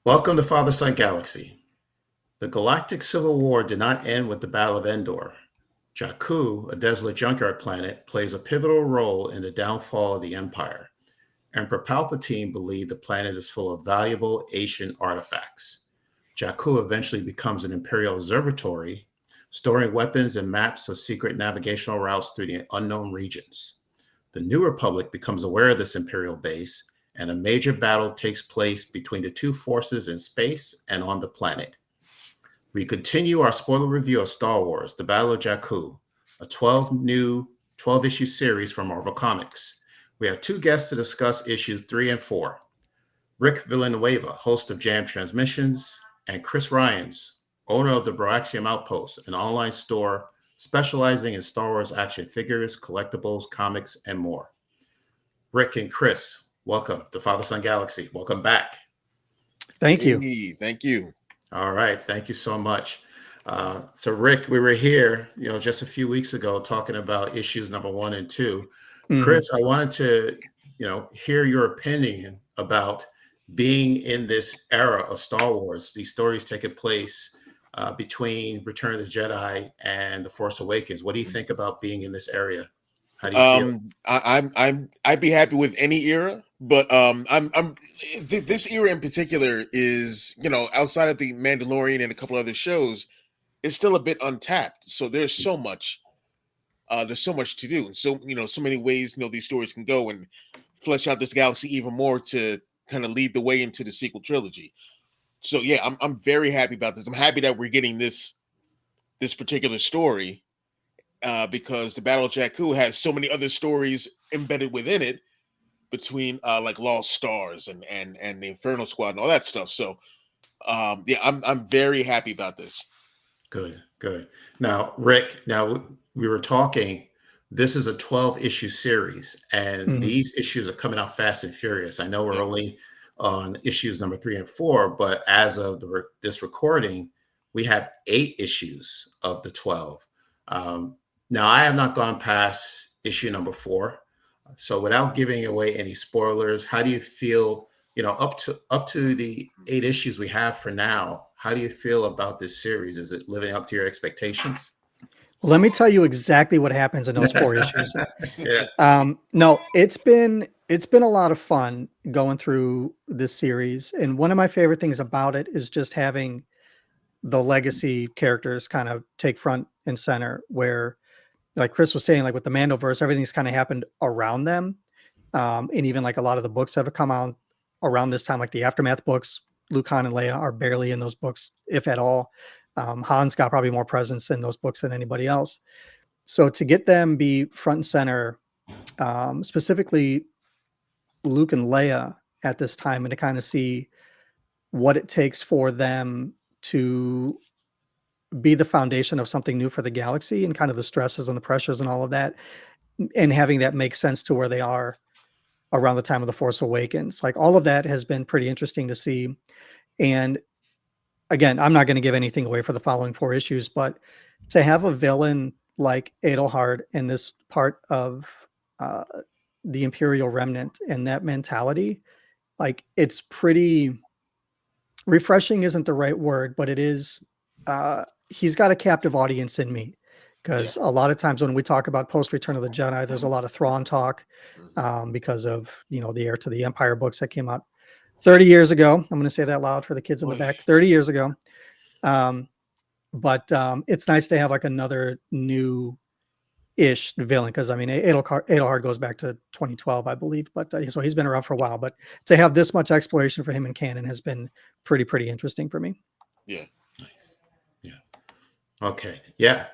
Welcome to Father Son Galaxy. The Galactic Civil War did not end with the Battle of Endor. Jakku, a desolate junkyard planet, plays a pivotal role in the downfall of the Empire. Emperor Palpatine believed the planet is full of valuable ancient artifacts. Jakku eventually becomes an Imperial observatory, storing weapons and maps of secret navigational routes through the unknown regions. The New Republic becomes aware of this Imperial base, and a major battle takes place between the two forces in space and on the planet. We continue our spoiler review of Star Wars, The Battle of Jakku, a 12-issue series from Marvel Comics. We have two guests to discuss issues 3 and 4. Rik Villanueva, host of Jam Transmissions, and Chris Ryons, owner of the Broaxium Outpost, an online store specializing in Star Wars action figures, collectibles, comics, and more. Rik and Chris, welcome to Father Son Galaxy. Welcome back. Thank you. Thank you. All right. Thank you so much. So, Rik, we were here, just a few weeks ago talking about issues number 1 and 2. Chris, I wanted to, hear your opinion about being in this era of Star Wars, these stories taking place between Return of the Jedi and The Force Awakens. What do you think about being in this area? How do you feel? I'd be happy with any era, but this era in particular is, outside of the Mandalorian and a couple other shows, it's still a bit untapped. So there's so much to do, and so many ways these stories can go and flesh out this galaxy even more to kind of lead the way into the sequel trilogy. So yeah, I'm very happy about this. I'm happy that we're getting this particular story. Because the Battle of Jakku has so many other stories embedded within it, between like Lost Stars and the Infernal Squad and all that stuff. So yeah, I'm very happy about this. Good. Now, Rik, we were talking, this is a 12-issue series, and these issues are coming out fast and furious. I know we're only on issues number 3 and 4, but as of this recording, we have 8 issues of the 12. Now, I have not gone past issue number 4. So without giving away any spoilers, how do you feel, up to the 8 issues we have for now, how do you feel about this series? Is it living up to your expectations? Let me tell you exactly what happens in those 4 issues. Yeah. No, it's been a lot of fun going through this series. And one of my favorite things about it is just having the legacy characters kind of take front and center, where, like Chris was saying, like with the Mandoverse, everything's kind of happened around them. And even like a lot of the books have come out around this time, like the Aftermath books, Luke, Han, and Leia are barely in those books, if at all. Han's got probably more presence in those books than anybody else. So to get them be front and center, specifically Luke and Leia at this time, and to kind of see what it takes for them to be the foundation of something new for the galaxy, and kind of the stresses and the pressures and all of that, and having that make sense to where they are around the time of The Force Awakens. Like, all of that has been pretty interesting to see. And again, I'm not going to give anything away for the following 4 issues, but to have a villain like Edelhard in this part of the Imperial remnant and that mentality, like, it's pretty refreshing isn't the right word, but it is, he's got a captive audience in me, because a lot of times when we talk about post Return of the Jedi, there's a lot of Thrawn talk, because of, the Heir to the Empire books that came out 30 years ago. I'm going to say that loud for the kids in the back. 30 years ago. But it's nice to have like another new-ish villain, because I mean, Edelhard goes back to 2012, I believe, but so he's been around for a while. But to have this much exploration for him in canon has been pretty interesting for me. Yeah. Yeah. Okay. Yeah.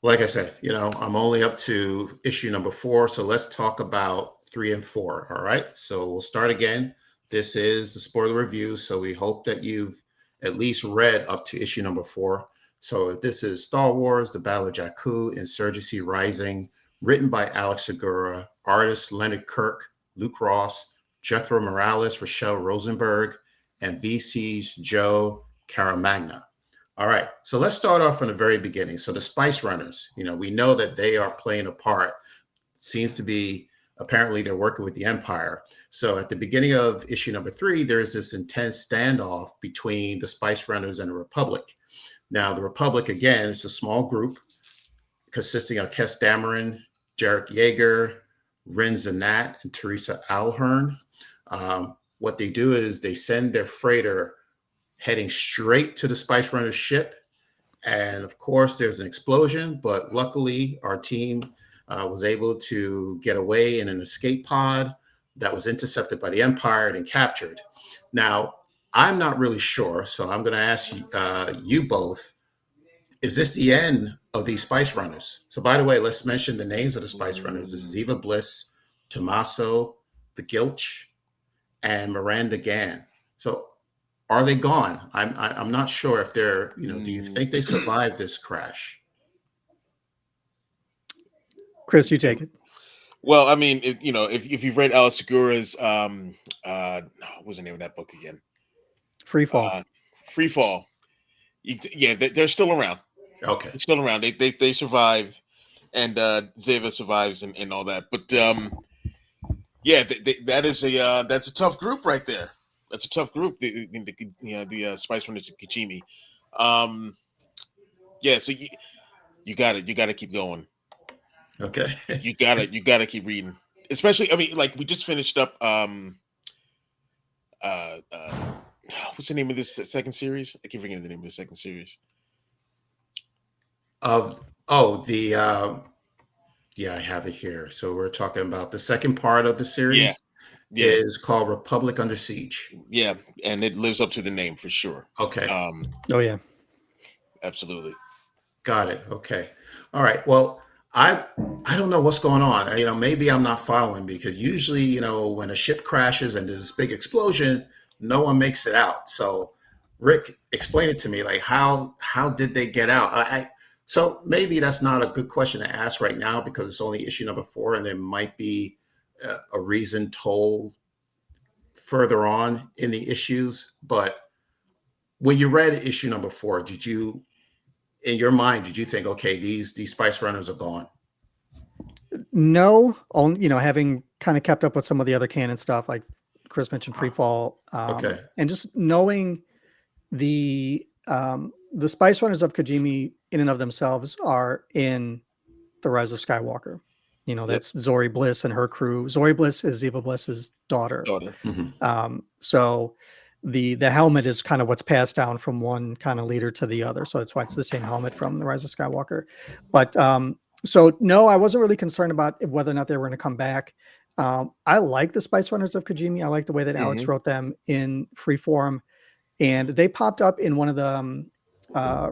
Like I said, I'm only up to issue number 4. So let's talk about 3 and 4. All right. So we'll start again. This is the spoiler review. So we hope that you've at least read up to issue number 4. So this is Star Wars, The Battle of Jakku, Insurgency Rising, written by Alex Segura, artists Leonard Kirk, Luke Ross, Jethro Morales, Rachelle Rosenberg, and VC's Joe Caramagna. All right, so let's start off from the very beginning. So the Spice Runners, we know that they are playing a part. Seems to be apparently they're working with the Empire. So at the beginning of issue number 3, there's this intense standoff between the Spice Runners and the Republic. Now, the Republic, again, is a small group consisting of Kes Dameron, Jarek Yeager, Rin Zanat, and Teresa Alhern. What they do is they send their freighter heading straight to the Spice Runners ship. And of course, there's an explosion, but luckily our team was able to get away in an escape pod that was intercepted by the Empire and captured. Now, I'm not really sure, so I'm going to ask you both, is this the end of these Spice Runners? So by the way, let's mention the names of the Spice Runners. This is Ziva Bliss, Tommaso, the Gilch, and Miranda Gann. So are they gone? I'm not sure if they're, do you think they survived this crash? Chris, you take it. Well, I mean, if you've read Alex Segura's, what's the name of that book again? Free Fall. Free Fall. Yeah, they're still around. Okay. They're still around. They survive, and Zeva survives and all that. But yeah, that's a tough group right there. That's a tough group. The Spice Runners of Kijimi. Yeah, so you got to keep going. Okay. you gotta keep reading. Especially, I mean, like we just finished up. What's the name of this second series? I keep forgetting the name of the second series. Yeah, I have it here. So we're talking about the second part of the series. Yeah. Is called Republic Under Siege. Yeah, and it lives up to the name for sure. Okay. Oh yeah, absolutely. Got it. Okay. All right. Well, I don't know what's going on. Maybe I'm not following, because usually, when a ship crashes and there's this big explosion, no one makes it out. So, Rik, explain it to me. Like, how did they get out? So maybe that's not a good question to ask right now, because it's only issue number 4, and there might be a reason told further on in the issues. But when you read issue number 4, did you, in your mind, did you think, okay, these Spice Runners are gone? No, only, having kind of kept up with some of the other canon stuff, like Chris mentioned, Free Fall, Okay. and just knowing the Spice Runners of Kijimi in and of themselves are in the Rise of Skywalker. That's Zori Bliss and her crew. Zori Bliss is Ziva Bliss's daughter. Mm-hmm. So the helmet is kind of what's passed down from one kind of leader to the other. So that's why it's the same helmet from the Rise of Skywalker. But so no, I wasn't really concerned about whether or not they were going to come back. I like the Spice Runners of Kijimi. I like the way that Alex wrote them in free form, and they popped up in one of the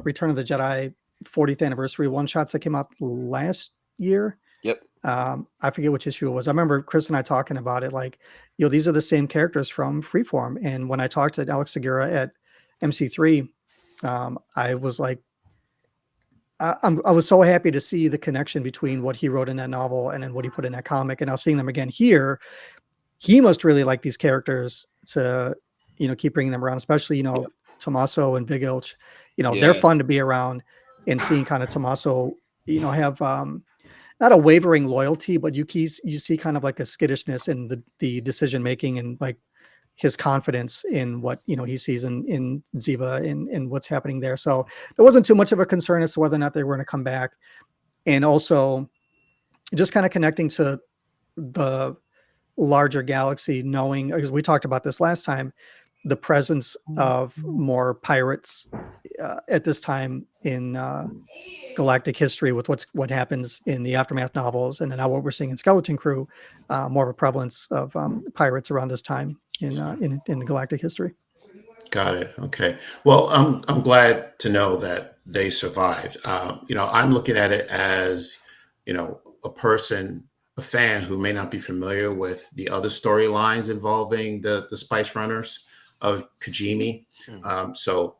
Return of the Jedi 40th anniversary one shots that came out last year. Yep. I forget which issue it was. I remember Chris and I talking about it. Like, these are the same characters from Freeform. And when I talked to Alex Segura at MC3, I was like, I was so happy to see the connection between what he wrote in that novel and then what he put in that comic. And now seeing them again here, he must really like these characters to, keep bringing them around, especially, Tommaso and Big Ilch. They're fun to be around, and seeing kind of Tommaso, have not a wavering loyalty, but you see kind of like a skittishness in the decision making, and like his confidence in what he sees in Ziva and what's happening there. So there wasn't too much of a concern as to whether or not they were going to come back. And also just kind of connecting to the larger galaxy, knowing, because we talked about this last time, the presence of more pirates at this time in galactic history, with what happens in the Aftermath novels, and now what we're seeing in Skeleton Crew, more of a prevalence of pirates around this time in the galactic history. Got it. Okay. Well, I'm glad to know that they survived. I'm looking at it as, a fan who may not be familiar with the other storylines involving the Spice Runners of Kijimi. So,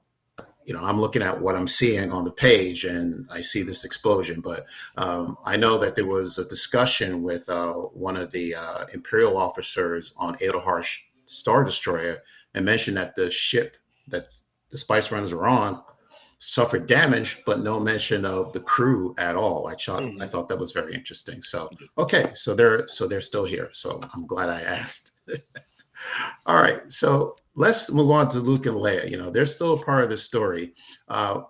I'm looking at what I'm seeing on the page, and I see this explosion. But I know that there was a discussion with one of the Imperial officers on Edelhar's Star Destroyer, and mentioned that the ship that the Spice Runners are on suffered damage, but no mention of the crew at all. I Mhm. thought that was very interesting. So okay, so they're still here. So I'm glad I asked. All right, so let's move on to Luke and Leia. They're still a part of the story.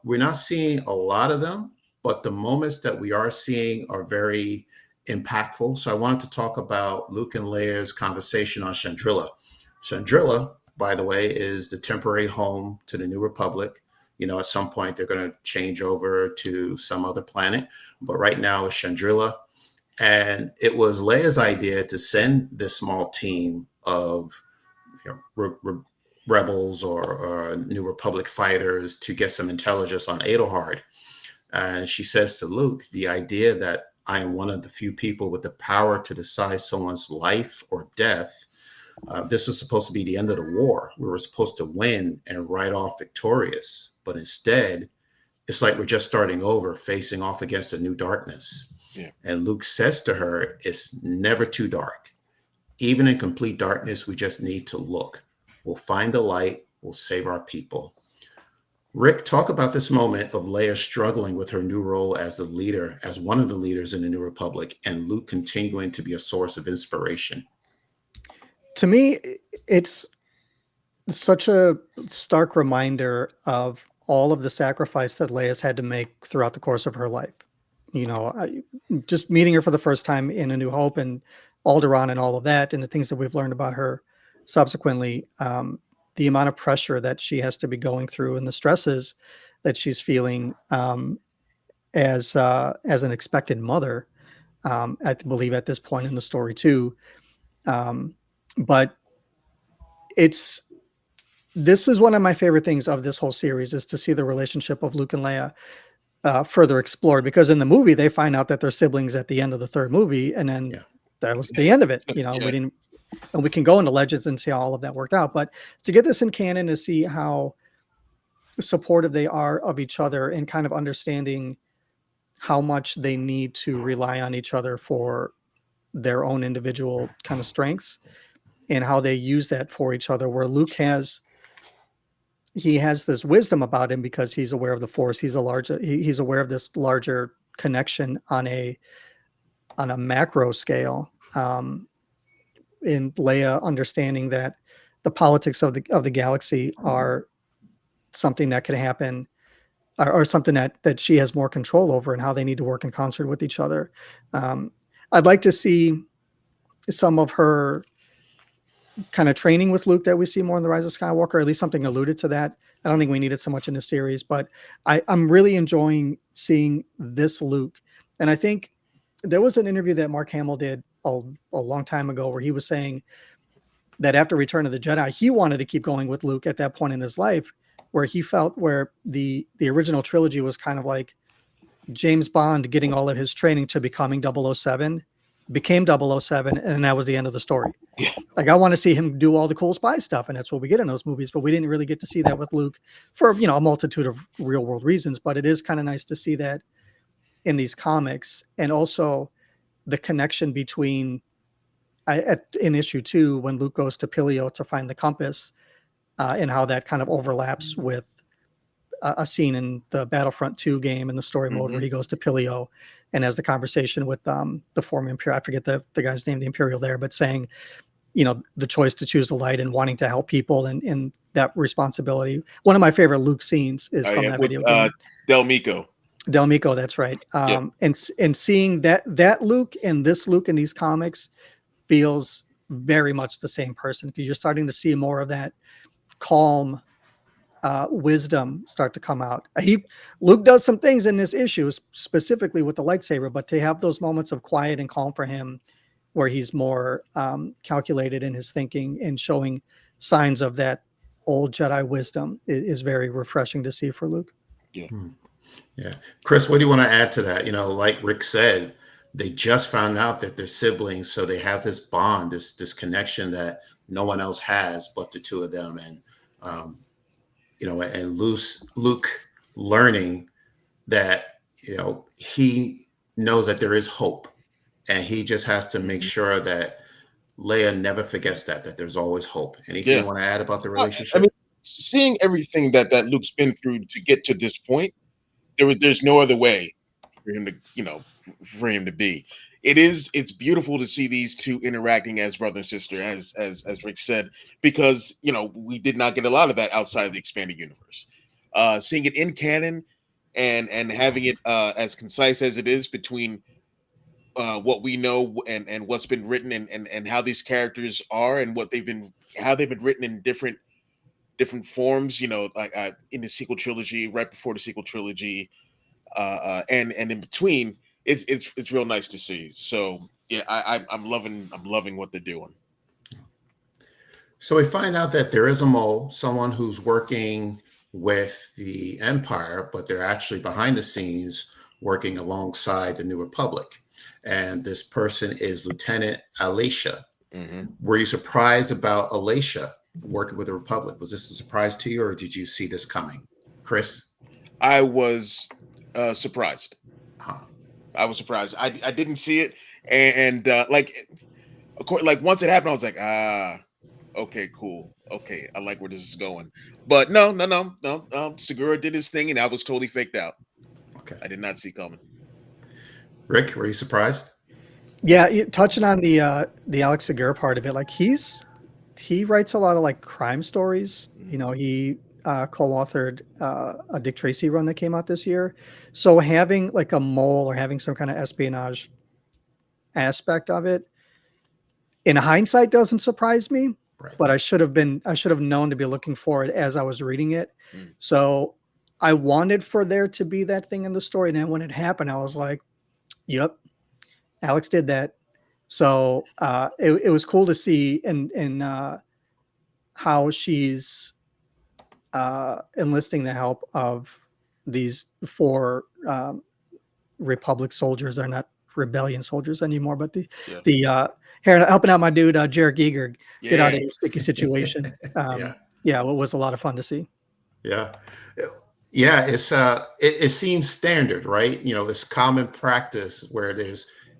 We're not seeing a lot of them, but the moments that we are seeing are very impactful. So I wanted to talk about Luke and Leia's conversation on Chandrila. Chandrila, by the way, is the temporary home to the New Republic. At some point they're going to change over to some other planet, but right now it's Chandrila. And it was Leia's idea to send this small team of rebels or New Republic fighters to get some intelligence on Edelhard. And she says to Luke, the idea that I am one of the few people with the power to decide someone's life or death. This was supposed to be the end of the war. We were supposed to win and ride off victorious. But instead, it's like we're just starting over, facing off against a new darkness. Yeah. And Luke says to her, it's never too dark. Even in complete darkness, we just need to look. We'll find the light. We'll save our people. Rik, talk about this moment of Leia struggling with her new role as the leader, as one of the leaders in the New Republic, and Luke continuing to be a source of inspiration. To me, it's such a stark reminder of all of the sacrifice that Leia's had to make throughout the course of her life. Just meeting her for the first time in A New Hope and Alderaan and all of that, and the things that we've learned about her subsequently, the amount of pressure that she has to be going through and the stresses that she's feeling as an expected mother, I believe at this point in the story too. But this is one of my favorite things of this whole series, is to see the relationship of Luke and Leia further explored, because in the movie they find out that they're siblings at the end of the third movie, and then that was the end of it. Yeah. We didn't, and we can go into Legends and see how all of that worked out. But to get this in canon, to see how supportive they are of each other and kind of understanding how much they need to rely on each other for their own individual kind of strengths, and how they use that for each other, where Luke has this wisdom about him because he's aware of the Force. He's aware of this larger connection on a macro scale. In Leia understanding that the politics of the galaxy are something that can happen, or something that she has more control over, and how they need to work in concert with each other. I'd like to see some of her kind of training with Luke that we see more in The Rise of Skywalker, or at least something alluded to that. I don't think we need it so much in this series, but I'm really enjoying seeing this Luke. And I think there was an interview that Mark Hamill did a long time ago where he was saying that after Return of the Jedi, he wanted to keep going with Luke at that point in his life, where he felt where the original trilogy was kind of like James Bond getting all of his training to becoming 007, became 007, and that was the end of the story. Yeah. Like, I want to see him do all the cool spy stuff, and that's what we get in those movies, but we didn't really get to see that with Luke for, a multitude of real world reasons. But it is kind of nice to see that in these comics, and also the connection between in issue 2, when Luke goes to Pilio to find the compass, and how that kind of overlaps with a scene in the Battlefront 2 game in the story mode, where he goes to Pilio and has the conversation with the former Imperial. I forget the guy's name, the Imperial there, but saying, the choice to choose the light and wanting to help people, and that responsibility. One of my favorite Luke scenes is from that video game. Del Mico. Del Mico, that's right. And seeing that Luke and this Luke in these comics feels very much the same person, because you're starting to see more of that calm wisdom start to come out. Luke does some things in this issue, specifically with the lightsaber, but to have those moments of quiet and calm for him, where he's more calculated in his thinking and showing signs of that old Jedi wisdom, is very refreshing to see for Luke. Yeah. Yeah. Chris, what do you want to add to that? Like Rik said, they just found out that they're siblings, so they have this bond, this connection that no one else has but the two of them. And and Luke learning that, he knows that there is hope, and he just has to make sure that Leia never forgets that there's always hope. Anything you want to add about the relationship? seeing everything that Luke's been through to get to this point, there's no other way for him to, for him to be. It's beautiful to see these two interacting as brother and sister, as Rick said, because we did not get a lot of that outside of the expanded universe. Seeing it in canon and having it as concise as it is between what we know and what's been written and how these characters are and how they've been written in different forms, like in the sequel trilogy, right before the sequel trilogy, and in between. It's real nice to see. So yeah, I'm loving what they're doing. So we find out that there is a mole, someone who's working with the Empire, but they're actually behind the scenes working alongside the New Republic. And this person is Lieutenant Alicia. Mm-hmm. Were you surprised about Alicia working with the Republic? Was this a surprise to you, or did you see this coming? Chris? I was surprised. Huh. I was surprised. I didn't see it, and like once it happened, I was like, okay, cool. Okay, I like where this is going. But no. Segura did his thing, and I was totally faked out. Okay. I did not see coming. Rick, were you surprised? Yeah, touching on the Alex Segura part of it, like he writes a lot of like crime stories. He co-authored a Dick Tracy run that came out this year. So having like a mole or having some kind of espionage aspect of it, in hindsight, doesn't surprise me. Right. But I should have known to be looking for it as I was reading it. Mm. So I wanted for there to be that thing in the story. And then when it happened, I was like, yep, Alex did that. So it was cool to see and how she's enlisting the help of these 4 Republic soldiers. They're not rebellion soldiers anymore, but helping out my dude Jarek Eager get out of a sticky situation. Yeah, it was a lot of fun to see. Yeah. It's it seems standard, right? It's common practice where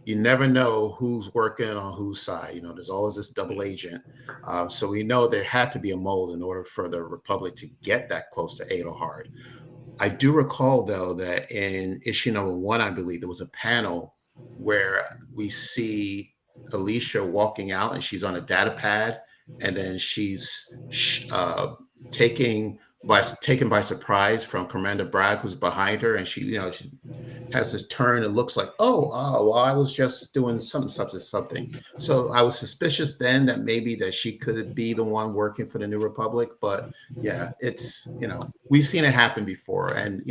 you never know who's working on whose side. There's always this double agent. So we know there had to be a mole in order for the Republic to get that close to Adelhard. I do recall, though, that in issue number 1, I believe there was a panel where we see Alicia walking out and she's on a data pad, and then she's taken by surprise from Commander Bragg, who's behind her, and she has this turn and looks like, well, I was just doing something. So I was suspicious then that maybe that she could be the one working for the New Republic. But yeah, it's, we've seen it happen before, and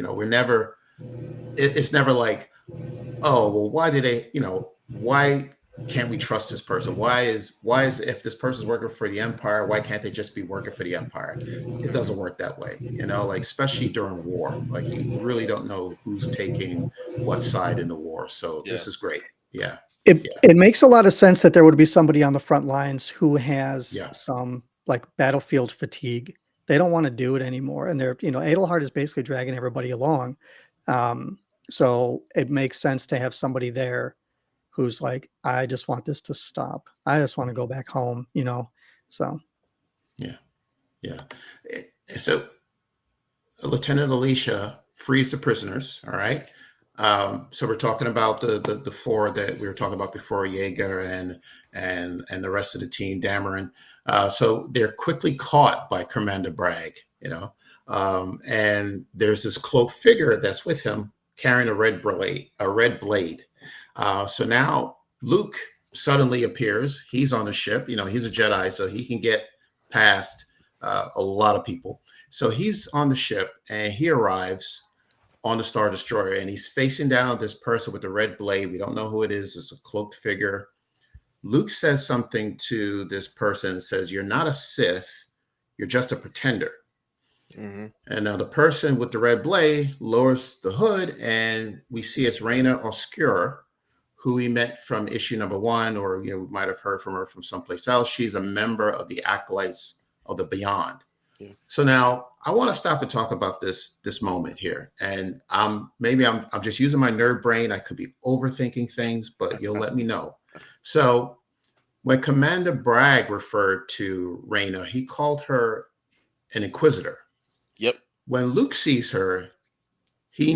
it's never like, oh, well, why did they, why can't we trust this person? Why is if this person's working for the Empire, why can't they just be working for the Empire? It doesn't work that way, like especially during war. Like you really don't know who's taking what side in the war. So This is great. Yeah. It makes a lot of sense that there would be somebody on the front lines who has some like battlefield fatigue. They don't want to do it anymore, and they're Adelhard is basically dragging everybody along. So it makes sense to have somebody there who's like, I just want this to stop. I just want to go back home, so. Yeah. So Lieutenant Alicia frees the prisoners. All right. So we're talking about the 4 that we were talking about before, Jaeger and the rest of the team, Dameron. So they're quickly caught by Commander Bragg, and there's this cloaked figure that's with him carrying a red blade. So now Luke suddenly appears. He's on a ship. He's a Jedi, so he can get past a lot of people. So he's on the ship, and he arrives on the Star Destroyer, and he's facing down this person with the red blade. We don't know who it is. It's a cloaked figure. Luke says something to this person and says, "You're not a Sith. You're just a pretender." Mm-hmm. And now the person with the red blade lowers the hood, and we see it's Reyna Oscura, who we met from issue number 1, or we might have heard from her from someplace else. She's a member of the Acolytes of the Beyond. Yeah. So now I want to stop and talk about this moment here. And maybe I'm just using my nerd brain. I could be overthinking things, but you'll let me know. So when Commander Bragg referred to Reyna, he called her an Inquisitor. Yep. When Luke sees her, he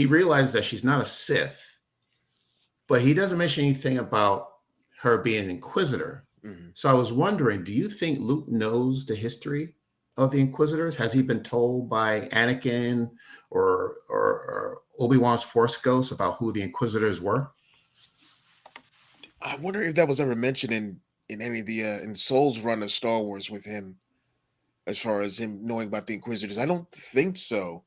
realizes that she's not a Sith, but he doesn't mention anything about her being an Inquisitor. Mhm. So I was wondering, do you think Luke knows the history of the Inquisitors? Has he been told by Anakin or Obi-Wan's Force Ghost about who the Inquisitors were? I wonder if that was ever mentioned in any of the in Soul's run of Star Wars with him, as far as him knowing about the Inquisitors. I don't think so,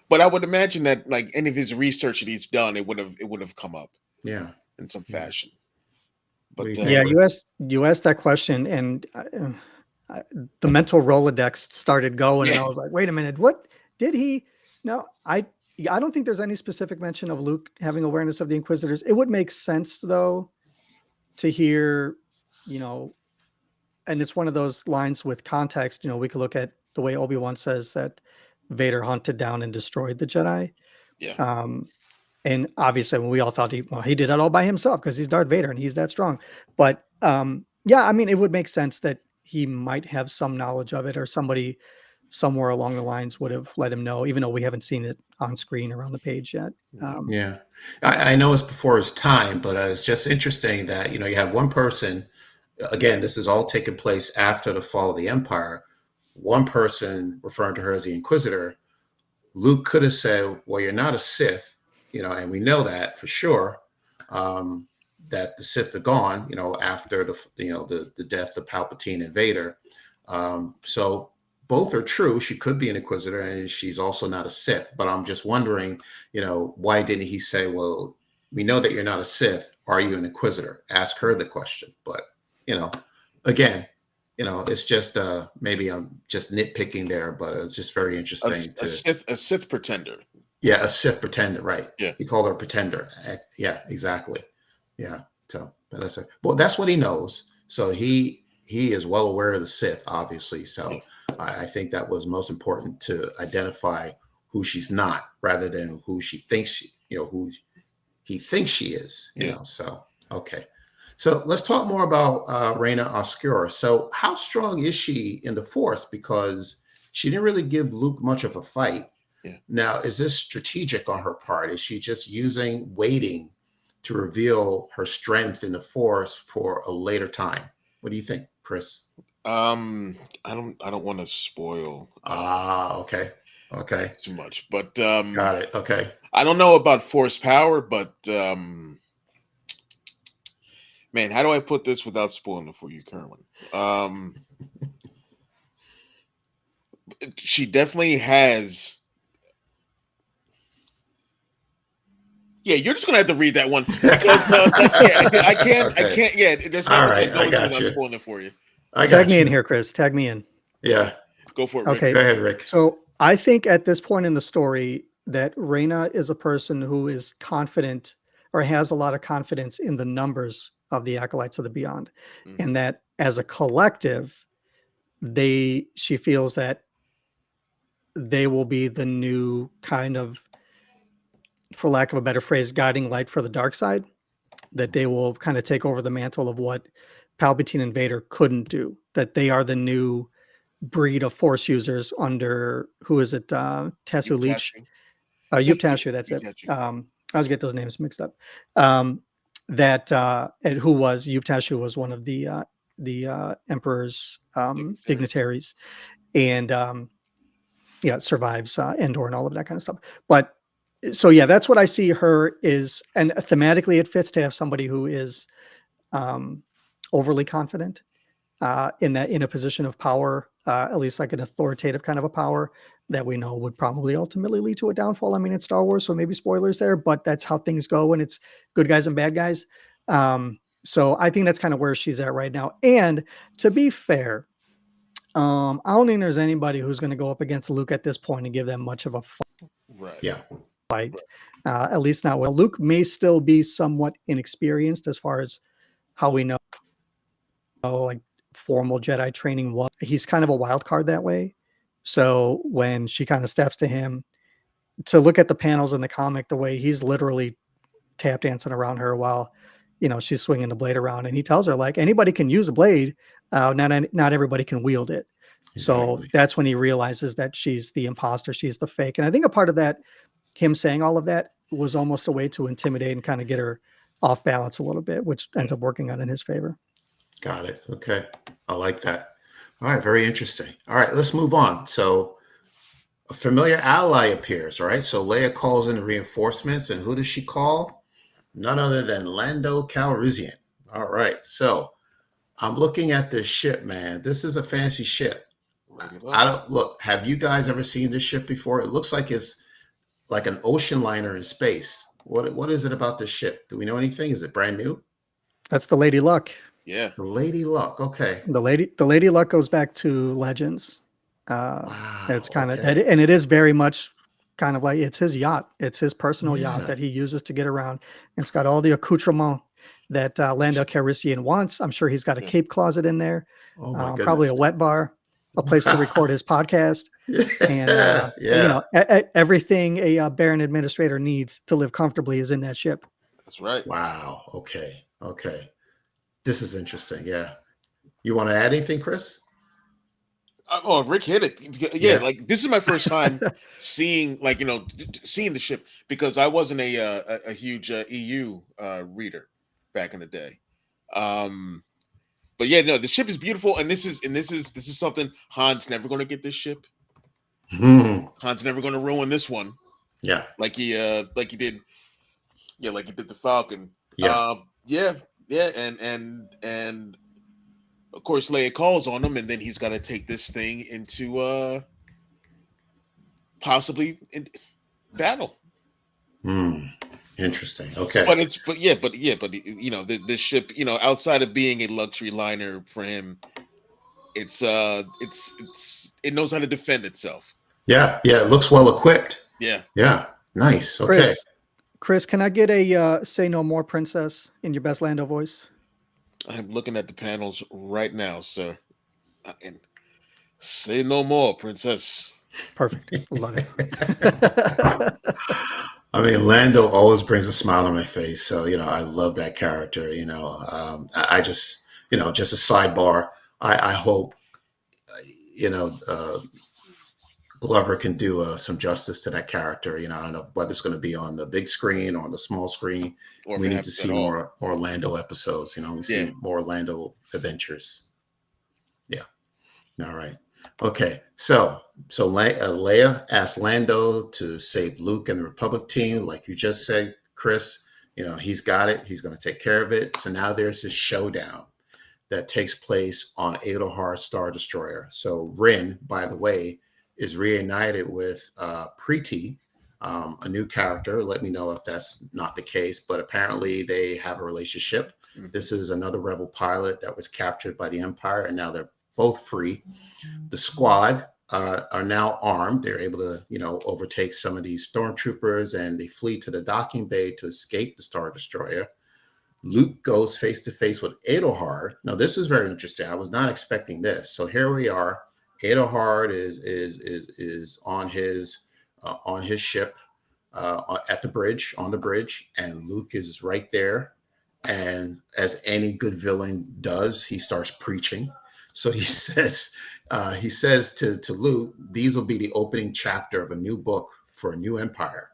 but I would imagine that like any of his research that he's done, it would have come up Yeah. in some Yeah. fashion. What do But you think? Yeah, you asked that question, and the mental Rolodex started going, and I was like, wait a minute, what did he? No, I don't think there's any specific mention of Luke having awareness of the Inquisitors. It would make sense though to hear, and it's one of those lines with context. We could look at the way Obi-Wan says that Vader hunted down and destroyed the Jedi. yeah, And obviously, when we all thought he did it all by himself because he's Darth Vader and he's that strong. But yeah, I mean, it would make sense that he might have some knowledge of it, or somebody somewhere along the lines would have let him know, even though we haven't seen it on screen or on the page yet. Yeah, I know it's before his time, but it's just interesting that you have one person. Again, this is all taking place after the fall of the Empire. One person referring to her as the Inquisitor. Luke could have said, "Well, you're not a Sith," and we know that for sure. That the Sith are gone, after the death of Palpatine and Vader. So both are true. She could be an Inquisitor, and she's also not a Sith. But I'm just wondering, why didn't he say, "Well, we know that you're not a Sith. Are you an Inquisitor?" Ask her the question. But again, it's just maybe I'm just nitpicking there, but it's just very interesting a Sith pretender. Yeah, a Sith pretender, right? Yeah, he called her a pretender. Yeah, exactly. Yeah. So that's what he knows. So he is well aware of the Sith, obviously. So yeah. I think that was most important to identify who she's not, rather than who she thinks who he thinks she is. So okay. So let's talk more about Reina Oscura. So how strong is she in the Force? Because she didn't really give Luke much of a fight. Yeah. Now, is this strategic on her part? Is she just waiting to reveal her strength in the Force for a later time? What do you think, Chris? I don't want to spoil. Okay. Too much, but got it. Okay. I don't know about Force power, but man, how do I put this without spoiling it for you, Kerwin? She definitely has. Yeah, you're just gonna have to read that one because I can't. Okay. I can't. Yeah, there's no All way right, to go I got without you. spoiling it for you. Tag me in here, Chris. Tag me in. Yeah. Go for it, Rick. Okay. Go ahead, Rick. So I think at this point in the story that Reina is a person who is confident, or has a lot of confidence in the numbers of the Acolytes of the Beyond, Mhm. and that as a collective, she feels that they will be the new kind of, for lack of a better phrase, guiding light for the dark side, that they will kind of take over the mantle of what Palpatine and Vader couldn't do, that they are the new breed of Force users under, who is it? Tassu Leech. Yup Tassu, that's it. I always get those names mixed up. And who was Yup Tassu was one of the Emperor's dignitaries, and survives Endor and all of that kind of stuff. But so yeah, that's what I see her is, and thematically it fits to have somebody who is overly confident in a position of power, at least like an authoritative kind of a power that we know would probably ultimately lead to a downfall. I mean, it's Star Wars, so maybe spoilers there, but that's how things go when it's good guys and bad guys. So I think that's kind of where she's at right now. And to be fair, I don't think there's anybody who's going to go up against Luke at this point and give them much of a Right. Yeah. fight. At least not well. Luke may still be somewhat inexperienced as far as how we know like formal Jedi training was. He's kind of a wild card that way. So when she kind of steps to him, to look at the panels in the comic, the way he's literally tap dancing around her while she's swinging the blade around, and he tells her like anybody can use a blade, not everybody can wield it. So Exactly. that's when he realizes that she's the imposter, she's the fake. And I think a part of that, him saying all of that, was almost a way to intimidate and kind of get her off balance a little bit, which ends up working out in his favor. Got it. Okay. I like that. All right. Very interesting. All right. Let's move on. So a familiar ally appears, right? So Leia calls in the reinforcements, and who does she call? None other than Lando Calrissian. All right. So I'm looking at this ship, man. This is a fancy ship. I don't look. Have you guys ever seen this ship before? It looks like it's like an ocean liner in space. What is it about this ship? Do we know anything? Is it brand new? That's the Lady Luck. Yeah. The Lady Luck. Okay. The Lady Luck goes back to Legends. Wow. It's kind of, Okay. and it is very much kind of like, it's his yacht. It's his personal yacht Yeah. that he uses to get around. And it's got all the accoutrement that Lando Calrissian wants. I'm sure he's got a cape closet in there, Oh my probably goodness. a wet bar, a place to record his podcast, and Yeah. everything a Baron administrator needs to live comfortably is in that ship. That's right. Wow. Okay. Okay. This is interesting. Yeah. You want to add anything, Chris? Oh, Rick hit it. Yeah, like this is my first time seeing, like, seeing the ship, because I wasn't a huge EU reader back in the day. But yeah, no, the ship is beautiful, and this is something Han's never going to get this ship. Han's never going to ruin this one. Yeah. Like he did. Yeah, like he did the Falcon. Yeah. Yeah, and of course Leia calls on him, and then he's got to take this thing into possibly in battle. Interesting. Okay. But this ship, outside of being a luxury liner for him, it knows how to defend itself. Yeah. Yeah. It looks well equipped. Yeah. Yeah. Nice. Okay. Chris, can I get a "Say No More, Princess" in your best Lando voice? I'm looking at the panels right now, sir. And say no more, princess. Perfect. Love it. I mean, Lando always brings a smile on my face. So, I love that character. I just, just a sidebar. I hope, Glover can do some justice to that character. I don't know whether it's going to be on the big screen or on the small screen. Or we need to see all. more Orlando episodes. We see more Orlando adventures. Yeah. All right. Okay. So Leia asked Lando to save Luke and the Republic team, like you just said, Chris. He's got it. He's going to take care of it. So now there's this showdown that takes place on Adelhar's Star Destroyer. So Rin, by the way, is reunited with Preeti, a new character. Let me know if that's not the case, but apparently they have a relationship. Mm-hmm. This is another rebel pilot that was captured by the Empire, and now they're both free. The squad are now armed. They're able to, overtake some of these stormtroopers, and they flee to the docking bay to escape the Star Destroyer. Luke goes face to face with Adelhard. Now, this is very interesting. I was not expecting this. So here we are. Adelhard is on his ship at the bridge, on the bridge, and Luke is right there. And as any good villain does, he starts preaching. So he says to Luke, "These will be the opening chapter of a new book for a new empire,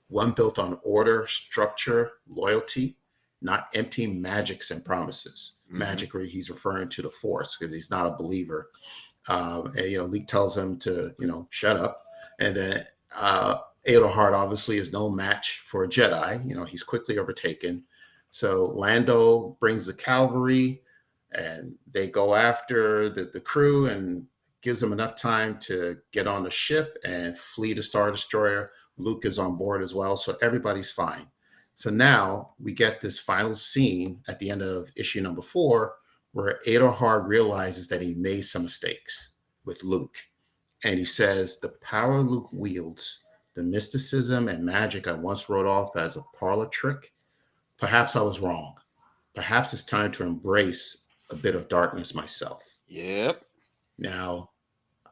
one built on order, structure, loyalty, not empty magics and promises." Mm-hmm. Magic, where he's referring to the Force, because he's not a believer. And Luke tells him to shut up, and then Adelhard obviously is no match for a Jedi. He's quickly overtaken. So Lando brings the cavalry, and they go after the crew, and gives them enough time to get on the ship and flee the Star Destroyer. Luke is on board as well, so everybody's fine. So now we get this final scene at the end of issue number 4, where Adelhard realizes that he made some mistakes with Luke. And he says, "The power Luke wields, the mysticism and magic I once wrote off as a parlor trick, perhaps I was wrong. Perhaps it's time to embrace a bit of darkness myself." Yep. Now,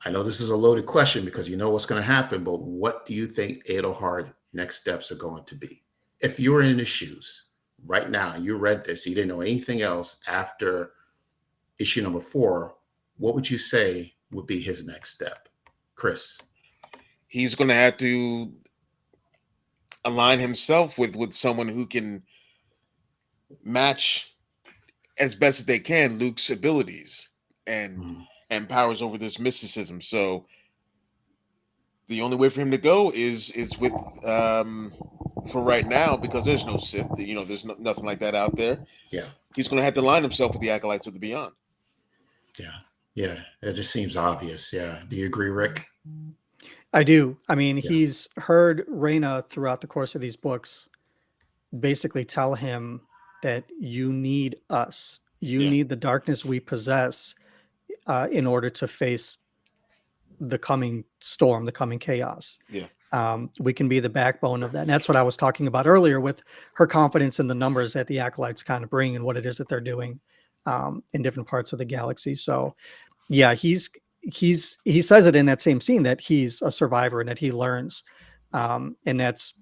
I know this is a loaded question because you know what's going to happen, but what do you think Adelhard's next steps are going to be? If you were in his shoes right now, you read this, you didn't know anything else after issue number 4, what would you say would be his next step? Chris. He's going to have to align himself with someone who can match as best as they can Luke's abilities and Mhm. and powers over this mysticism. So the only way for him to go is with for right now, because there's no Sith, there's nothing like that out there. Yeah. He's going to have to line himself with the acolytes of the beyond. Yeah. Yeah. It just seems obvious. Yeah. Do you agree, Rik? I do. I mean, Yeah. he's heard Reyna throughout the course of these books basically tell him that you need us. You Yeah. need the darkness we possess in order to face the coming storm, the coming chaos. Yeah. We can be the backbone of that. And that's what I was talking about earlier with her confidence in the numbers that the acolytes kind of bring and what it is that they're doing in different parts of the galaxy. So yeah, he says it in that same scene that he's a survivor and that he learns. And that's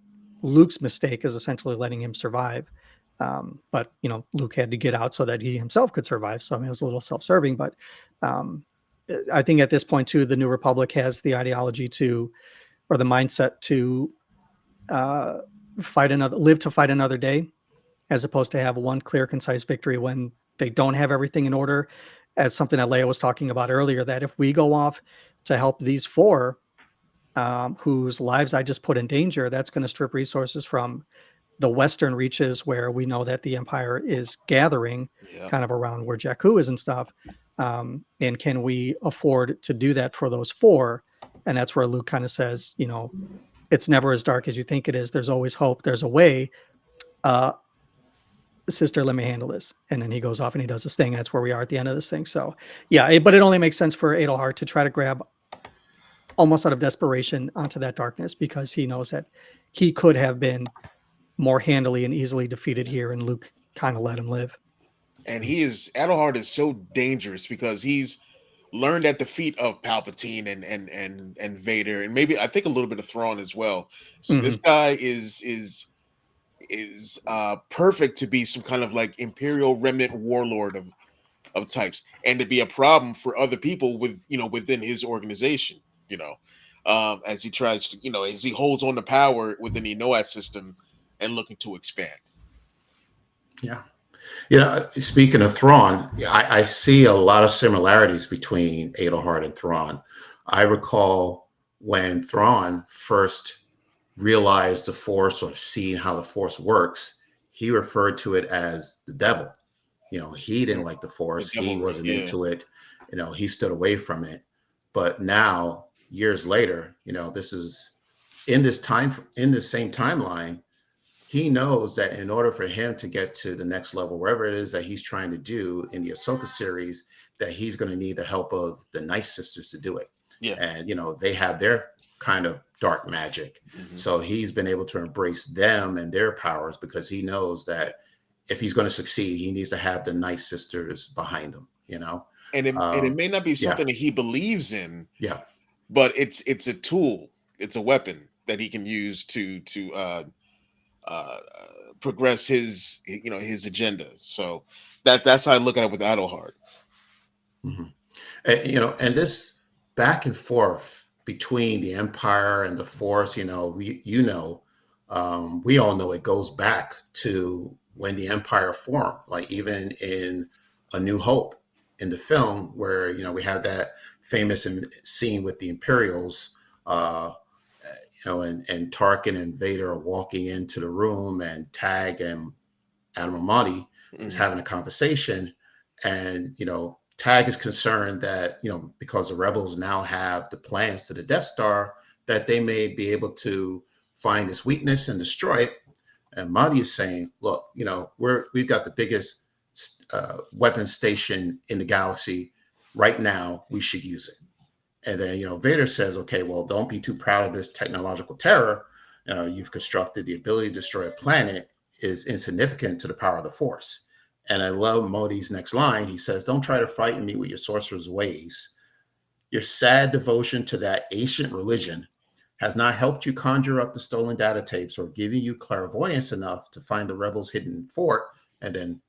Luke's mistake, is essentially letting him survive. But Luke had to get out so that he himself could survive. So I mean, it was a little self-serving, but I think at this point too, the New Republic has the ideology or the mindset to live to fight another day, as opposed to have one clear, concise victory when they don't have everything in order. As something that Leia was talking about earlier, that if we go off to help these four whose lives I just put in danger, that's going to strip resources from the western reaches where we know that the Empire is gathering, kind of around where Jakku is and stuff. And can we afford to do that for those four? And that's where Luke kind of says, it's never as dark as you think it is. There's always hope. There's a way. Sister, let me handle this. And then he goes off and he does this thing. And that's where we are at the end of this thing. So yeah, but it only makes sense for Adelhard to try to grab, almost out of desperation, onto that darkness, because he knows that he could have been more handily and easily defeated here, and Luke kind of let him live. And Adelhard is so dangerous because he's learned at the feet of Palpatine and Vader, and maybe I think a little bit of Thrawn as well. So this guy is perfect to be some kind of like Imperial remnant warlord of types, and to be a problem for other people within his organization. As he tries to, as he holds on to power within the Noat system and looking to expand. Yeah. Speaking of Thrawn, I see a lot of similarities between Adelhard and Thrawn. I recall when Thrawn first realized the Force, or seeing how the Force works, he referred to it as the devil. He didn't like the Force. He wasn't into it. He stood away from it. But now, years later, this is in the same timeline. He knows that in order for him to get to the next level, wherever it is that he's trying to do in the Ahsoka series, that he's going to need the help of the Night Sisters to do it. Yeah. And, they have their kind of dark magic. So he's been able to embrace them and their powers, because he knows that if he's going to succeed, he needs to have the Night Sisters behind him, And it may not be something that he believes in. Yeah. But it's a tool. It's a weapon that he can use to progress his agenda. So that's how I look at it with Adelhard. And this back and forth between the Empire and the Force, we all know it goes back to when the Empire formed, like even in A New Hope, in the film, where we have that famous scene with the Imperials, and Tarkin and Vader are walking into the room, and Tag and Adamamati is having a conversation, and Tag is concerned that because the rebels now have the plans to the Death Star, that they may be able to find this weakness and destroy it. And Mahdi is saying, look, we've got the biggest weapons station in the galaxy right now. We should use it. And then, Vader says, okay, well, don't be too proud of this technological terror. You've constructed. The ability to destroy a planet is insignificant to the power of the Force. And I love Modi's next line. He says, don't try to frighten me with your sorcerer's ways. Your sad devotion to that ancient religion has not helped you conjure up the stolen data tapes or given you clairvoyance enough to find the rebels' hidden fort. And then,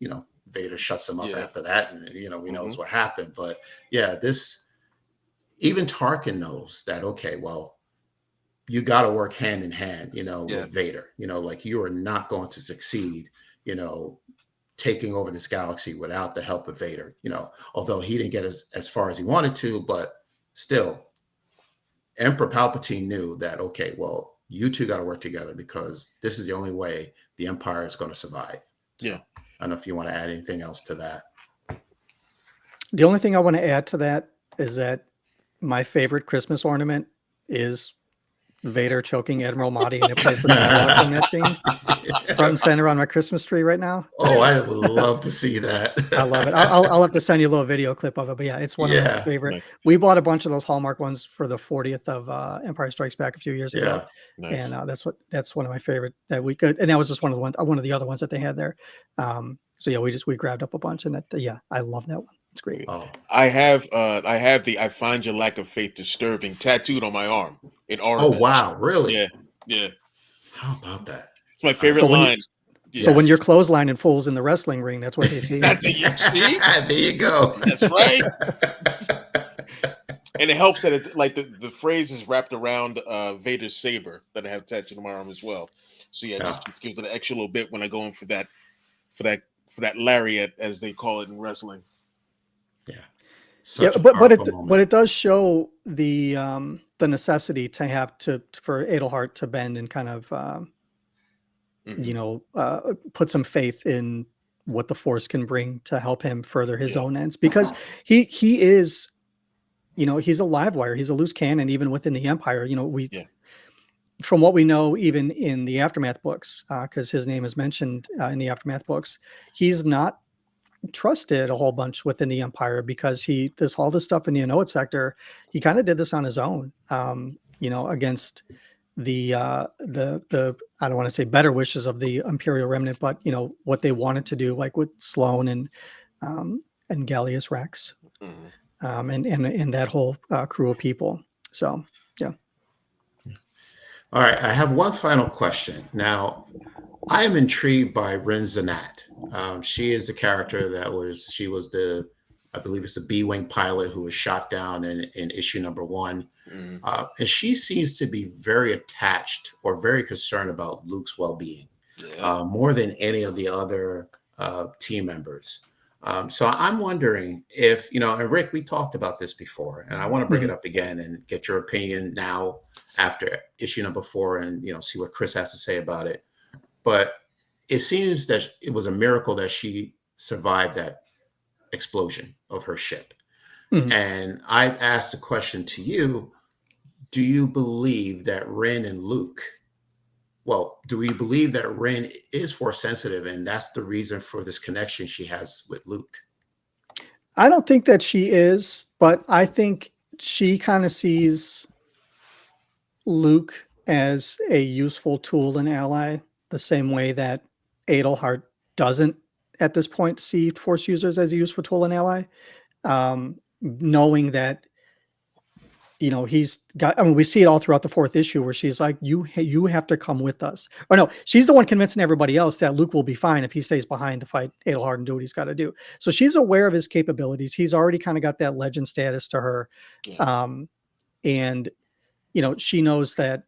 Vader shuts him up after that. And, we knows what happened. But yeah, even Tarkin knows that, okay, well, you got to work hand in hand, Yeah. with Vader, like you are not going to succeed, taking over this galaxy without the help of Vader, although he didn't get as far as he wanted to, but still Emperor Palpatine knew that, okay, well, you two got to work together because this is the only way the Empire is going to survive. Yeah. I don't know if you want to add anything else to that. The only thing I want to add to that is that my favorite Christmas ornament is Vader choking Admiral Mahdi, and it plays the dialogue from that scene. It's front and center on my Christmas tree right now. Oh, I would love to see that. I love it. I'll have to send you a little video clip of it, but yeah, it's one of my favorite. Nice. We bought a bunch of those Hallmark ones for the 40th of Empire Strikes Back a few years ago, Nice. and that's one of my favorite that we could. And that was just one of the other ones that they had there. So yeah, we grabbed up a bunch, and I love that one. It's great. Oh. I have the "I find your lack of faith disturbing" tattooed on my arm in orange. Oh wow, really? Yeah. How about that? It's my favorite line. So when you're clotheslining fools in the wrestling ring, that's what they see. There you go. That's right. And it helps that the phrase is wrapped around Vader's saber that I have tattooed on my arm as well. So yeah, just gives it an extra little bit when I go in for that lariat, as they call it in wrestling. Yeah. But it does show the necessity to have for Edelhart to bend and kind of put some faith in what the Force can bring to help him further his own ends, because he is, he's a live wire, he's a loose cannon even within the Empire. From what we know, even in the Aftermath books, because his name is mentioned in the Aftermath books, he's not trusted a whole bunch within the Empire, because there's all this stuff in the Anoat sector. He kind of did this on his own, against the I don't want to say better wishes of the Imperial remnant, but what they wanted to do, like with Sloane and Gallius Rex, and that whole crew of people. So yeah. All right, I have one final question. Now, I am intrigued by Rin Zanat. She is the character she was I believe it's a B-wing pilot who was shot down in issue number 1. And she seems to be very attached or very concerned about Luke's well-being, more than any of the other team members. So I'm wondering if, and Rick, we talked about this before, and I want to bring it up again and get your opinion now after issue number 4 and, see what Chris has to say about it. But it seems that it was a miracle that she survived that explosion of her ship. And I've asked the question to you, do you believe that Rin and Luke, do we believe that Rin is Force sensitive and that's the reason for this connection she has with Luke? I don't think that she is, but I think she kind of sees Luke as a useful tool and ally, the same way that Edelhart doesn't at this point see Force users as a useful tool and ally, knowing that he's got. We see it all throughout the 4th issue where she's like, you have to come with us. Or no, she's the one convincing everybody else that Luke will be fine if he stays behind to fight Edelhart and do what he's got to do. So she's aware of his capabilities. He's already kind of got that legend status to her, and she knows that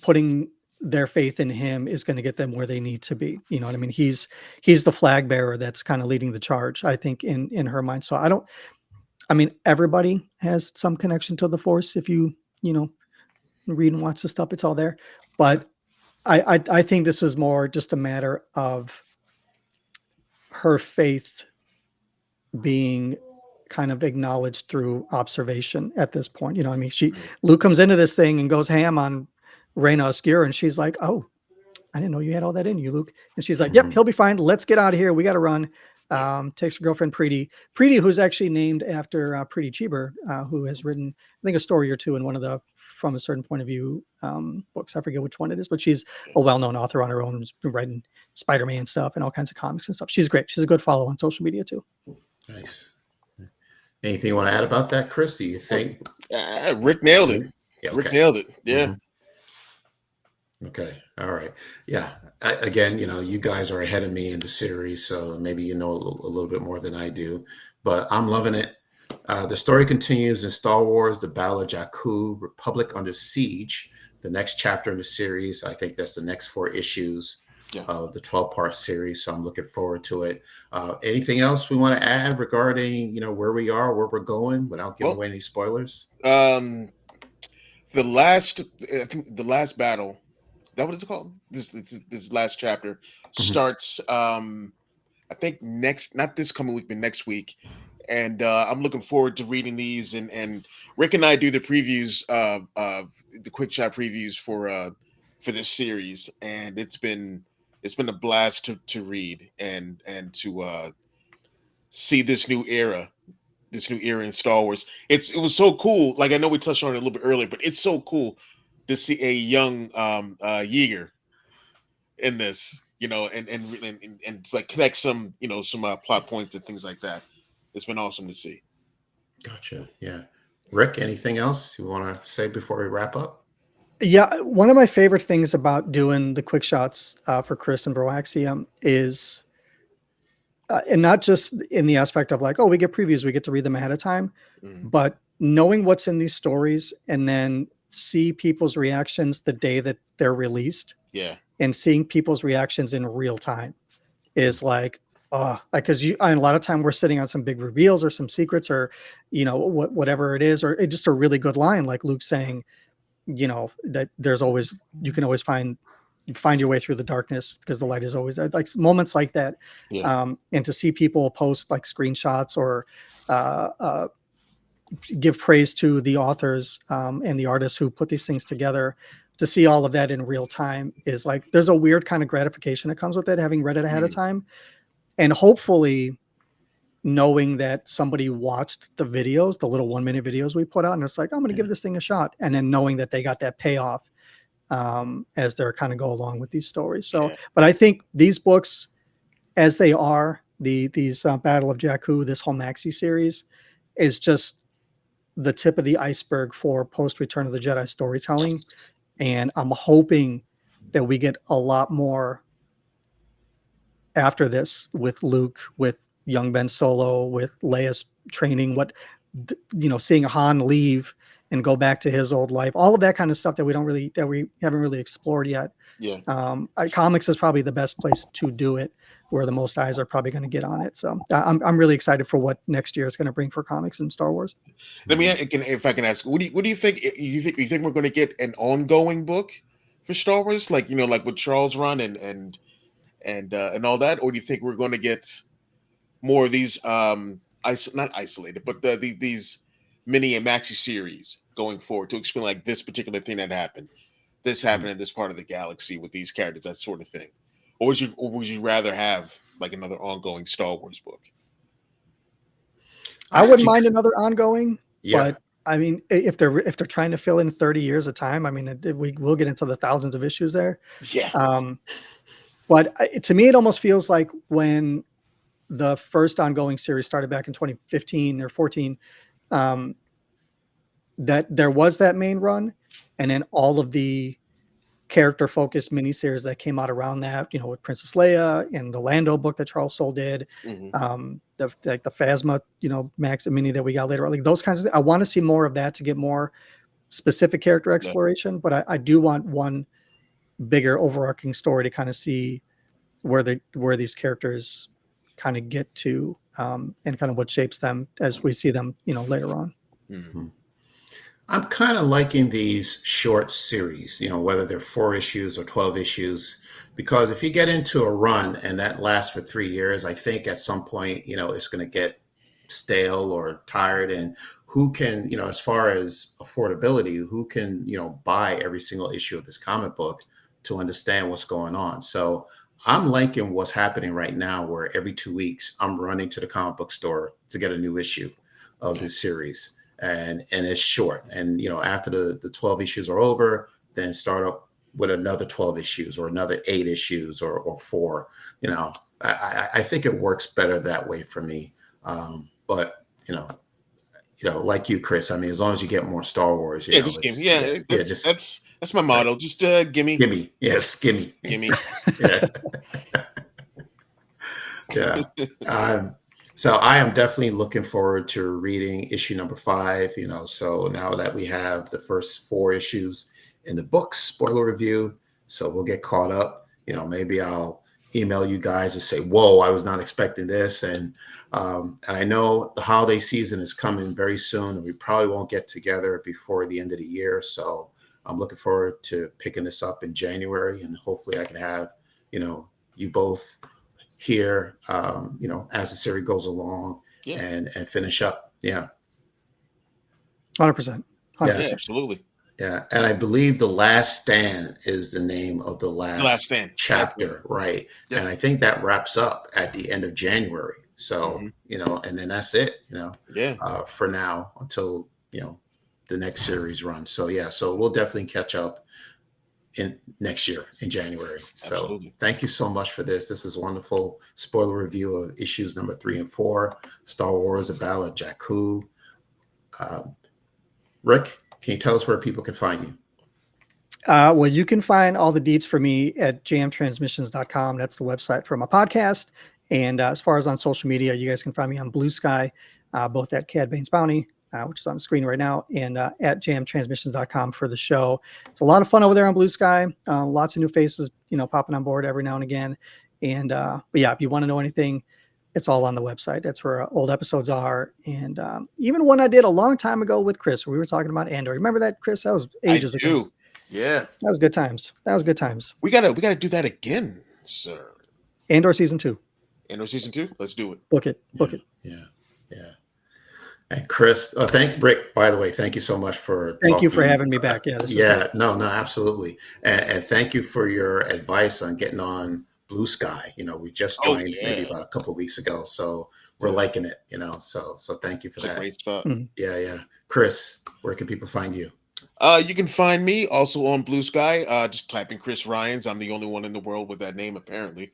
putting their faith in him is going to get them where they need to be. You know what I mean? He's the flag bearer that's kind of leading the charge, I think, in her mind. So everybody has some connection to the Force. If you read and watch the stuff, it's all there. But I think this is more just a matter of her faith being kind of acknowledged through observation at this point. Luke comes into this thing and goes ham on Reyna Oscura, and she's like, "Oh, I didn't know you had all that in you, Luke." And she's like, "Yep, he'll be fine. Let's get out of here. We got to run." Takes her girlfriend Preeti, who's actually named after Preeti Cheeber, who has written, I think, a story or two in one of the From a Certain Point of View books. I forget which one it is, but she's a well-known author on her own. Who's been writing Spider-Man stuff and all kinds of comics and stuff. She's great. She's a good follow on social media too. Nice. Anything you want to add about that, Chris? Do you think Rick nailed it? Yeah, okay. Rick nailed it. Yeah. Okay. All right. Yeah. Again, you guys are ahead of me in the series, so maybe a little bit more than I do, but I'm loving it. The story continues in Star Wars: The Battle of Jakku, Republic Under Siege, the next chapter in the series. I think that's the next 4 issues Yeah. of the 12-part series. So I'm looking forward to it. Anything else we want to add regarding, where we are, where we're going, without giving away any spoilers? I think the last battle, that what it's called? This last chapter starts. I think not this coming week, but next week. And I'm looking forward to reading these. And Rick and I do the previews, the quick shot previews for this series, and it's been a blast to read and to see this new era in Star Wars. It was so cool. Like, I know we touched on it a little bit earlier, but it's so cool to see a young Yeager in this, and like connect some plot points and things like that. It's been awesome to see. Gotcha. Yeah. Rick, anything else you want to say before we wrap up? Yeah, one of my favorite things about doing the quick shots for Chris and Broaxium is, and not just in the aspect of like, oh, we get previews, we get to read them ahead of time, but knowing what's in these stories and then see people's reactions the day that they're released. Yeah. And seeing people's reactions in real time is like, because a lot of time we're sitting on some big reveals or some secrets or, whatever it is, or it's just a really good line, like Luke saying, that you can always find your way through the darkness because the light is always there. Like moments like that. Yeah. And to see people post like screenshots or give praise to the authors and the artists who put these things together, to see all of that in real time is like, there's a weird kind of gratification that comes with it, having read it ahead of time. And hopefully knowing that somebody watched the videos, the little 1-minute videos we put out, and it's like, I'm going to give this thing a shot. And then knowing that they got that payoff as they're kind of go along with these stories. So, but I think these books, as they are, these Battle of Jakku, this whole maxi series is just the tip of the iceberg for post Return of the Jedi storytelling. Yes. And I'm hoping that we get a lot more after this with Luke, with young Ben Solo, with Leia's training, seeing Han leave and go back to his old life, all of that kind of stuff that we haven't really explored yet. Yeah. Comics is probably the best place to do it, where the most eyes are probably going to get on it. So I'm really excited for what next year is going to bring for comics and Star Wars. Let me, if I can ask, what do you think? You think we're going to get an ongoing book for Star Wars, like like with Charles run and all that, or do you think we're going to get more of these not isolated, but these mini and maxi series going forward to explain like this particular thing that happened, this happened in this part of the galaxy with these characters, that sort of thing? Or would you rather have like another ongoing Star Wars book? I wouldn't mind another ongoing, but I mean, if they're trying to fill in 30 years of time, I mean, we'll get into the thousands of issues there. Yeah. But to me, it almost feels like when the first ongoing series started back in 2015 or 14, that there was that main run, and then all of the character-focused miniseries that came out around that, with Princess Leia and the Lando book that Charles Soule did, the Phasma, Max and Mini that we got later on, like those kinds of. I want to see more of that to get more specific character exploration, but I do want one bigger overarching story to kind of see where these characters kind of get to, and kind of what shapes them as we see them, later on. Mm-hmm. I'm kind of liking these short series, whether they're 4 issues or 12 issues, because if you get into a run and that lasts for 3 years, I think at some point, it's going to get stale or tired. And who can, as far as affordability, who can, buy every single issue of this comic book to understand what's going on? So I'm liking what's happening right now, where every 2 weeks I'm running to the comic book store to get a new issue of this series. And it's short. And, after the 12 issues are over, then start up with another 12 issues or another 8 issues or 4. I think it works better that way for me. But, like you, Chris, I mean, as long as you get more Star Wars, just give me. That's my motto. Right. Just gimme. Gimme. Yes, gimme. Gimme. Yeah. So I am definitely looking forward to reading issue number 5. So now that we have the first 4 issues in the book spoiler review, so we'll get caught up. Maybe I'll email you guys and say, "Whoa, I was not expecting this." And I know the holiday season is coming very soon, and we probably won't get together before the end of the year. So I'm looking forward to picking this up in January, and hopefully I can have you both here, as the series goes along, Yeah. and finish up. Yeah. 100%. Yeah, absolutely. Yeah. And I believe The Last Stand is the name of the Last Stand. chapter, right? Yeah. And I think that wraps up at the end of January. So, and then that's it, Yeah. For now until, the next series runs. So, yeah, so we'll definitely catch up in next year in January. So Absolutely. thank you so much for this. This is wonderful spoiler review of issues number 3 and 4, Star Wars: The Battle of Jakku. Rik, can you tell us where people can find you? Well, you can find all the deets for me at jamtransmissions.com. That's the website for my podcast. And as far as on social media, you guys can find me on Blue Sky, both at Cad Bane's Bounty, which is on the screen right now, and at jamtransmissions.com for the show. It's a lot of fun over there on Blue Sky. Lots of new faces, popping on board every now and again. And but yeah, if you want to know anything, it's all on the website. That's where old episodes are. And even one I did a long time ago with Chris, where we were talking about Andor. Remember that, Chris? That was ages ago. Yeah. That was good times. We gotta do that again, sir. Andor season 2. Andor season 2? Let's do it. Book it. Yeah. And Chris, Rik, by the way, thank you so much for Thank you for having me back. Yeah. No, absolutely. And thank you for your advice on getting on Blue Sky. We just joined maybe about a couple of weeks ago. So we're liking it, so thank you for that. Great spot. Mhm. Yeah. Chris, where can people find you? You can find me also on Blue Sky. Just type in Chris Ryons. I'm the only one in the world with that name, apparently.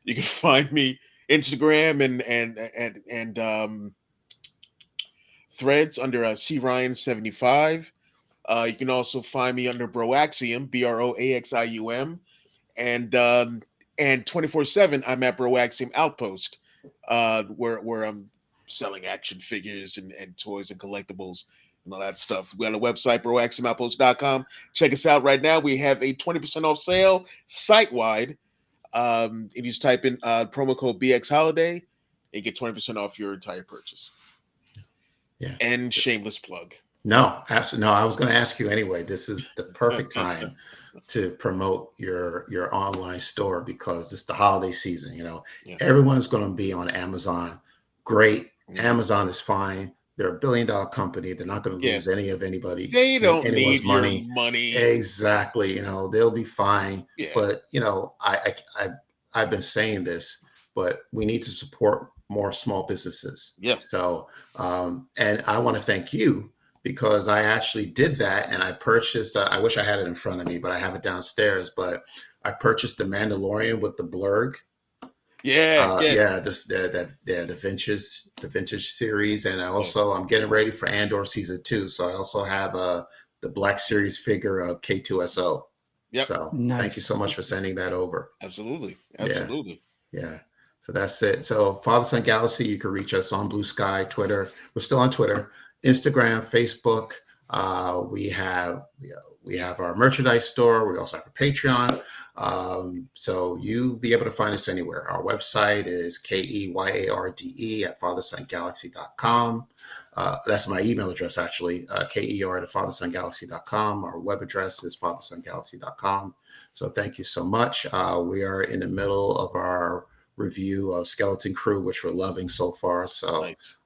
You can find me Instagram and Threads under CRyons75. You can also find me under Broaxium, Broaxium, and 24/7 I'm at Broaxium Outpost, where I'm selling action figures and toys and collectibles and all that stuff. We got a website, broaxiumoutpost.com. Check us out right now. We have a 20% off sale site-wide. If you just type in promo code BX Holiday, you get 20% off your entire purchase. Yeah. And shameless plug. No, absolutely. No, I was going to ask you anyway. This is the perfect time to promote your online store because it's the holiday season. Everyone's going to be on Amazon. Great. Amazon is fine. They're $1 billion company. They're not going to lose anybody. They don't anyone's need your money. Exactly. They'll be fine. Yeah. But I've been saying this, but we need to support more small businesses. Yeah. So and I want to thank you because I actually did that and I purchased. I wish I had it in front of me, but I have it downstairs. But I purchased the Mandalorian with the blurg. The vintage series, and I'm getting ready for Andor season 2, so I also have the Black Series figure of K2SO. Yep. So Nice. Thank you so much for sending that over. Absolutely. Yeah. So that's it. So Father Son Galaxy, you can reach us on Blue Sky, Twitter. We're still on Twitter, Instagram, Facebook. We have our merchandise store. We also have a Patreon. So you'll be able to find us anywhere. Our website is KEYARDE at fathersongalaxy.com. That's my email address, actually, KER at fathersongalaxy.com. Our web address is fathersongalaxy.com. So thank you so much. We are in the middle of our review of Skeleton Crew, which we're loving so far. So, Nice.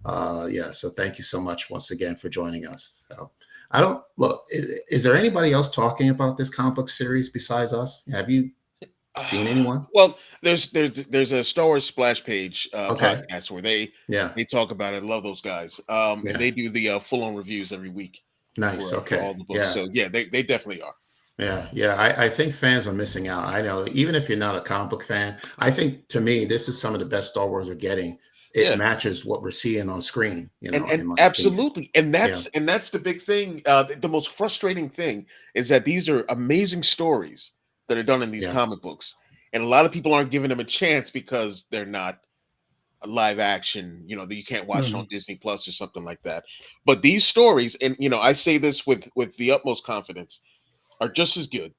So thank you so much once again for joining us. So I don't look. Is there anybody else talking about this comic book series besides us? Have you seen anyone? Well, there's a Star Wars Splash Page Okay. podcast where they Yeah. talk about it. I love those guys. And they do the full on reviews every week. Nice. For Okay. all the books. Yeah. So yeah, they definitely are. Yeah. I think fans are missing out. I know, even if you're not a comic book fan, I think to me this is some of the best Star Wars we're getting. It matches what we're seeing on screen, and absolutely, and that's the big thing. The most frustrating thing is that these are amazing stories that are done in these comic books, and a lot of people aren't giving them a chance because they're not a live action, that you can't watch it on Mhm. Disney Plus or something like that. But these stories, and I say this with the utmost confidence, are just as good,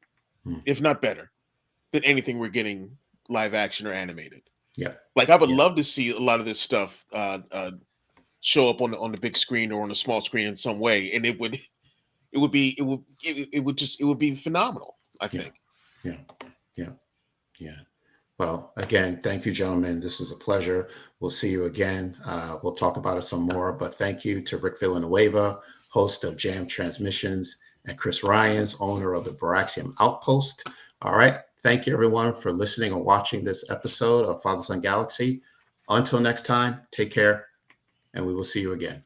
Mm. if not better, than anything we're getting live action or animated. Yeah. Like I would Yeah. love to see a lot of this stuff show up on the big screen or on the small screen in some way, and it would be phenomenal. I Yeah. think. Yeah. Yeah. Yeah. Well, again, thank you, gentlemen. This is a pleasure. We'll see you again. We'll talk about it some more, but thank you to Rik Villanueva, host of Jam Transmissions, and Chris Ryons, owner of the Broaxium Outpost. All right. Thank you, everyone, for listening and watching this episode of Father Son Galaxy. Until next time, take care, and we will see you again.